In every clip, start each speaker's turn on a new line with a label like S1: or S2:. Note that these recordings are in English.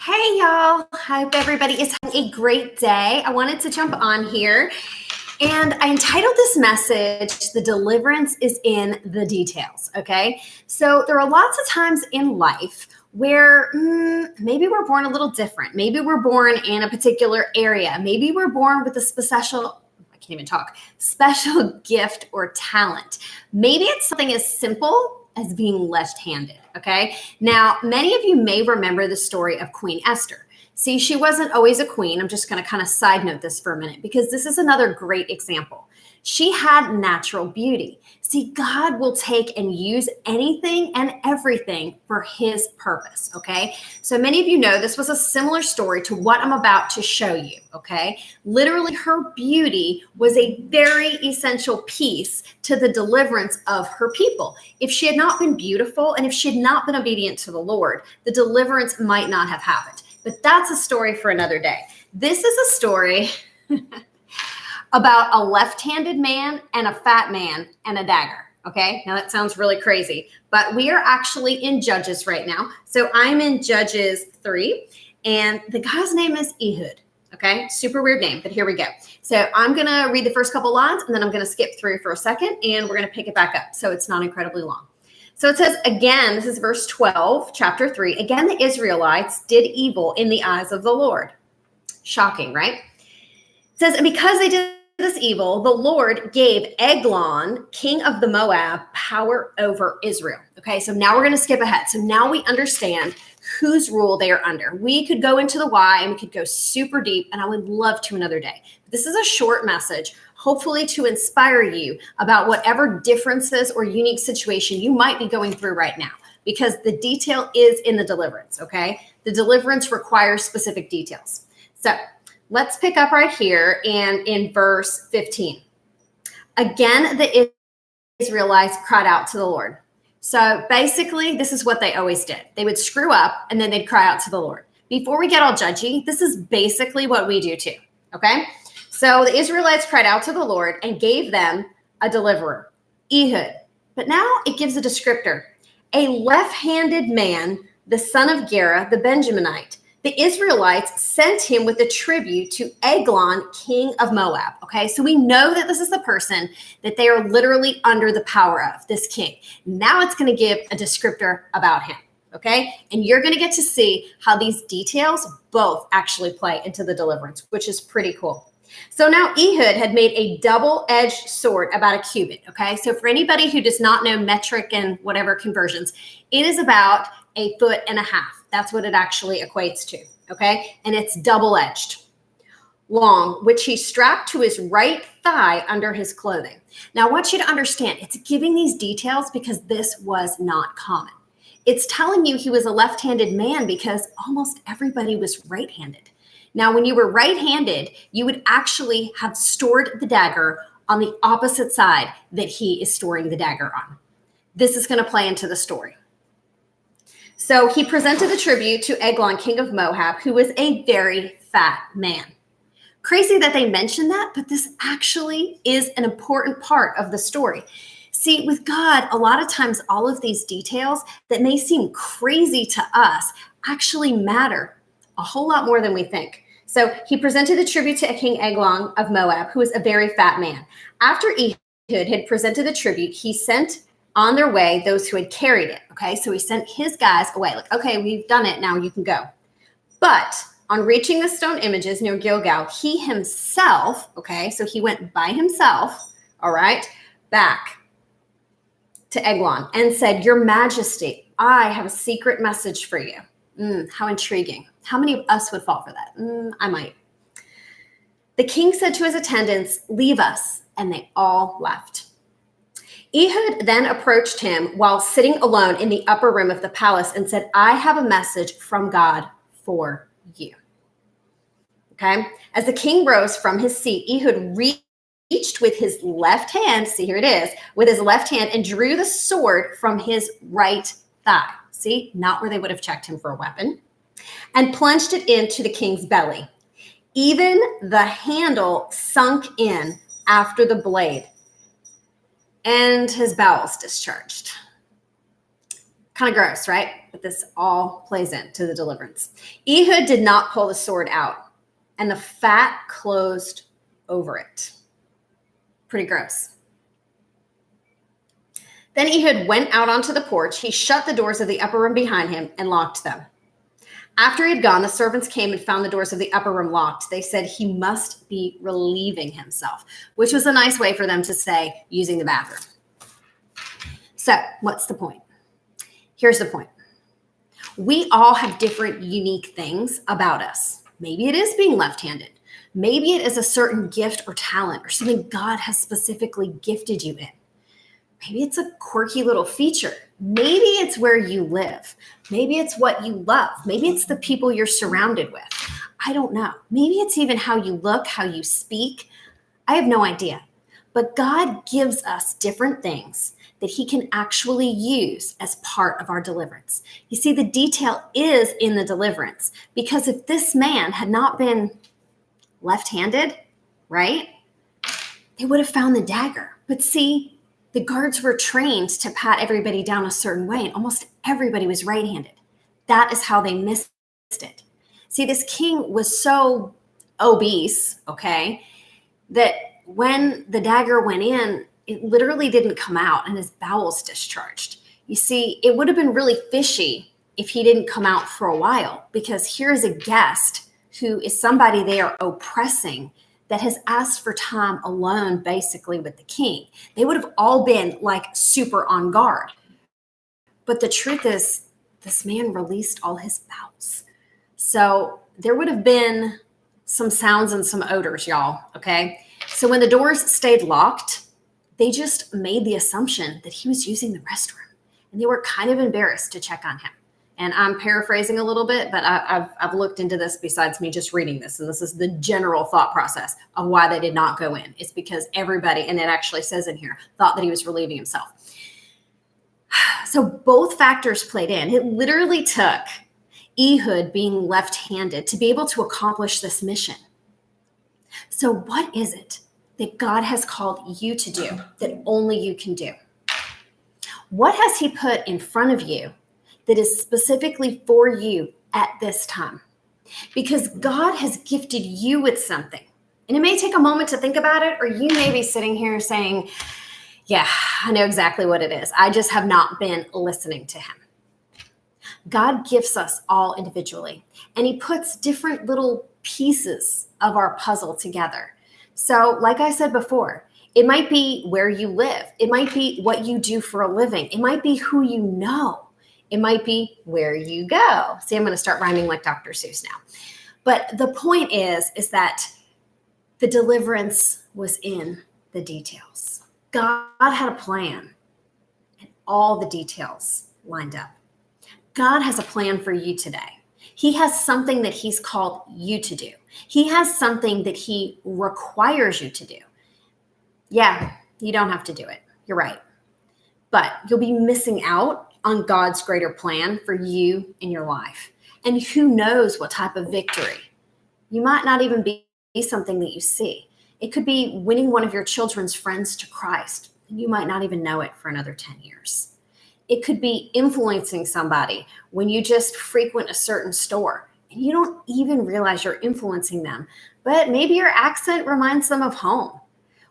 S1: Hey y'all, hope everybody is having a great day. I wanted to jump on here and I entitled this message, The Deliverance is in the Details. Okay, so there are lots of times in life where maybe we're born a little different. Maybe we're born in a particular area. Maybe we're born with a special gift or talent. Maybe it's something as simple as being left-handed. Okay. Now, many of you may remember the story of Queen Esther. See, she wasn't always a queen. I'm just going to kind of side note this for a minute because this is another great example. She had natural beauty. See, God will take and use anything and everything for his purpose, okay? So many of you know this was a similar story to what I'm about to show you, okay? Literally, her beauty was a very essential piece to the deliverance of her people. If she had not been beautiful and if she had not been obedient to the Lord, the deliverance might not have happened. But that's a story for another day. This is a story about a left-handed man and a fat man and a dagger. Okay, now that sounds really crazy, but we are actually in Judges right now. So I'm in Judges 3, and the guy's name is Ehud. Okay, super weird name, but here we go. So I'm going to read the first couple lines, and then I'm going to skip through for a second, and we're going to pick it back up so it's not incredibly long. So it says, again, this is verse 12, chapter 3. Again, the Israelites did evil in the eyes of the Lord. Shocking, right? It says, and because they did this evil, the Lord gave Eglon, king of the Moab, power over Israel. Okay, so now we're going to skip ahead. So now we understand whose rule they are under. We could go into the why and we could go super deep, and I would love to another day. This is a short message, hopefully to inspire you about whatever differences or unique situation you might be going through right now, because the detail is in the deliverance, okay? The deliverance requires specific details. So let's pick up right here and in verse 15. Again, the Israelites cried out to the Lord. So basically, this is what they always did. They would screw up and then they'd cry out to the Lord. Before we get all judgy, this is basically what we do too, okay? So the Israelites cried out to the Lord and gave them a deliverer, Ehud. But now it gives a descriptor, a left-handed man, the son of Gera, the Benjaminite. The Israelites sent him with a tribute to Eglon, king of Moab. Okay, so we know that this is the person that they are literally under the power of, this king. Now it's going to give a descriptor about him. Okay, and you're going to get to see how these details both actually play into the deliverance, which is pretty cool. So now Ehud had made a double-edged sword about a cubit. Okay, so for anybody who does not know metric and whatever conversions, it is about 1.5 feet. That's what it actually equates to, okay? And it's double-edged, long, which he strapped to his right thigh under his clothing. Now, I want you to understand, it's giving these details because this was not common. It's telling you he was a left-handed man because almost everybody was right-handed. Now, when you were right-handed, you would actually have stored the dagger on the opposite side that he is storing the dagger on. This is going to play into the story. So he presented the tribute to Eglon, king of Moab, who was a very fat man. Crazy that they mentioned that, but this actually is an important part of the story. See, with God, a lot of times all of these details that may seem crazy to us actually matter a whole lot more than we think. So he presented the tribute to King Eglon of Moab, who was a very fat man. After Ehud had presented the tribute, he sent on their way those who had carried it. Okay, so he sent his guys away, like, okay, we've done it, now you can go. But on reaching the stone images near Gilgal, he himself, okay, so he went by himself, all right, back to Eglon and said, Your Majesty, I have a secret message for you. How intriguing. How many of us would fall for that? I might. The king said to his attendants, Leave us, and they all left. Ehud then approached him while sitting alone in the upper room of the palace and said, I have a message from God for you. Okay. As the king rose from his seat, Ehud reached with his left hand, see, here it is, with his left hand and drew the sword from his right thigh. See, not where they would have checked him for a weapon, and plunged it into the king's belly. Even the handle sunk in after the blade, and his bowels discharged. Kind of gross, right? But this all plays into the deliverance. Ehud did not pull the sword out, and the fat closed over it. Pretty gross. Then Ehud went out onto the porch. He shut the doors of the upper room behind him and locked them. After he had gone, the servants came and found the doors of the upper room locked. They said he must be relieving himself, which was a nice way for them to say using the bathroom. So what's the point? Here's the point. We all have different unique things about us. Maybe it is being left-handed. Maybe it is a certain gift or talent or something God has specifically gifted you in. Maybe it's a quirky little feature. Maybe it's where you live. Maybe it's what you love. Maybe it's the people you're surrounded with. I don't know. Maybe it's even how you look, how you speak. I have no idea. But God gives us different things that he can actually use as part of our deliverance. You see, the detail is in the deliverance, because if this man had not been left-handed, right, they would have found the dagger. But see, the guards were trained to pat everybody down a certain way, and almost everybody was right-handed. That is how they missed it. See, this king was so obese, okay, that when the dagger went in, it literally didn't come out and his bowels discharged. You see, it would have been really fishy if he didn't come out for a while, because here's a guest who is somebody they are oppressing that has asked for time alone, basically, with the king. They would have all been like super on guard. But the truth is, this man released all his bowels. So there would have been some sounds and some odors, y'all, okay? So when the doors stayed locked, they just made the assumption that he was using the restroom. And they were kind of embarrassed to check on him. And I'm paraphrasing a little bit, but I've looked into this besides me just reading this. And this is the general thought process of why they did not go in. It's because everybody, and it actually says in here, thought that he was relieving himself. So both factors played in. It literally took Ehud being left-handed to be able to accomplish this mission. So what is it that God has called you to do that only you can do? What has he put in front of you that is specifically for you at this time? Because God has gifted you with something. And it may take a moment to think about it, or you may be sitting here saying, yeah, I know exactly what it is. I just have not been listening to him. God gifts us all individually, and he puts different little pieces of our puzzle together. So like I said before, it might be where you live. It might be what you do for a living. It might be who you know. It might be where you go. See, I'm going to start rhyming like Dr. Seuss now. But the point is that the deliverance was in the details. God had a plan, and all the details lined up. God has a plan for you today. He has something that he's called you to do. He has something that he requires you to do. Yeah, you don't have to do it. You're right. But you'll be missing out on God's greater plan for you in your life. And who knows what type of victory. You might not even be something that you see. It could be winning one of your children's friends to Christ, and you might not even know it for another 10 years. It could be influencing somebody when you just frequent a certain store and you don't even realize you're influencing them, but maybe your accent reminds them of home.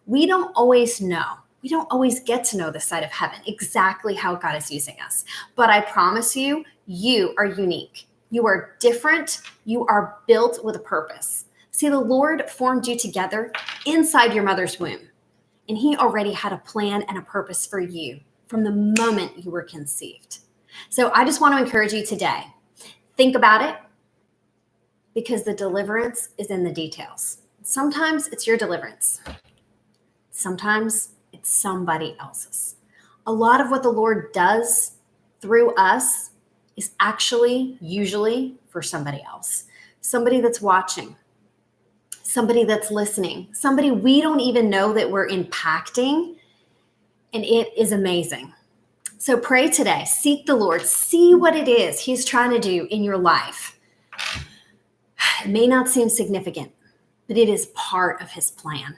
S1: We don't always know. We don't always get to know this side of heaven, exactly how God is using us. But I promise you, you are unique. You are different. You are built with a purpose. See, the Lord formed you together inside your mother's womb, and he already had a plan and a purpose for you from the moment you were conceived. So I just want to encourage you today. Think about it, because the deliverance is in the details. Sometimes it's your deliverance. Sometimes it's somebody else's. A lot of what the Lord does through us is actually usually for somebody else, somebody that's watching, somebody that's listening, somebody we don't even know that we're impacting, and it is amazing. So pray today, seek the Lord, see what it is he's trying to do in your life. It may not seem significant, but it is part of his plan.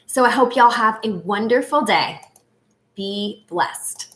S1: So I hope y'all have a wonderful day. Be blessed.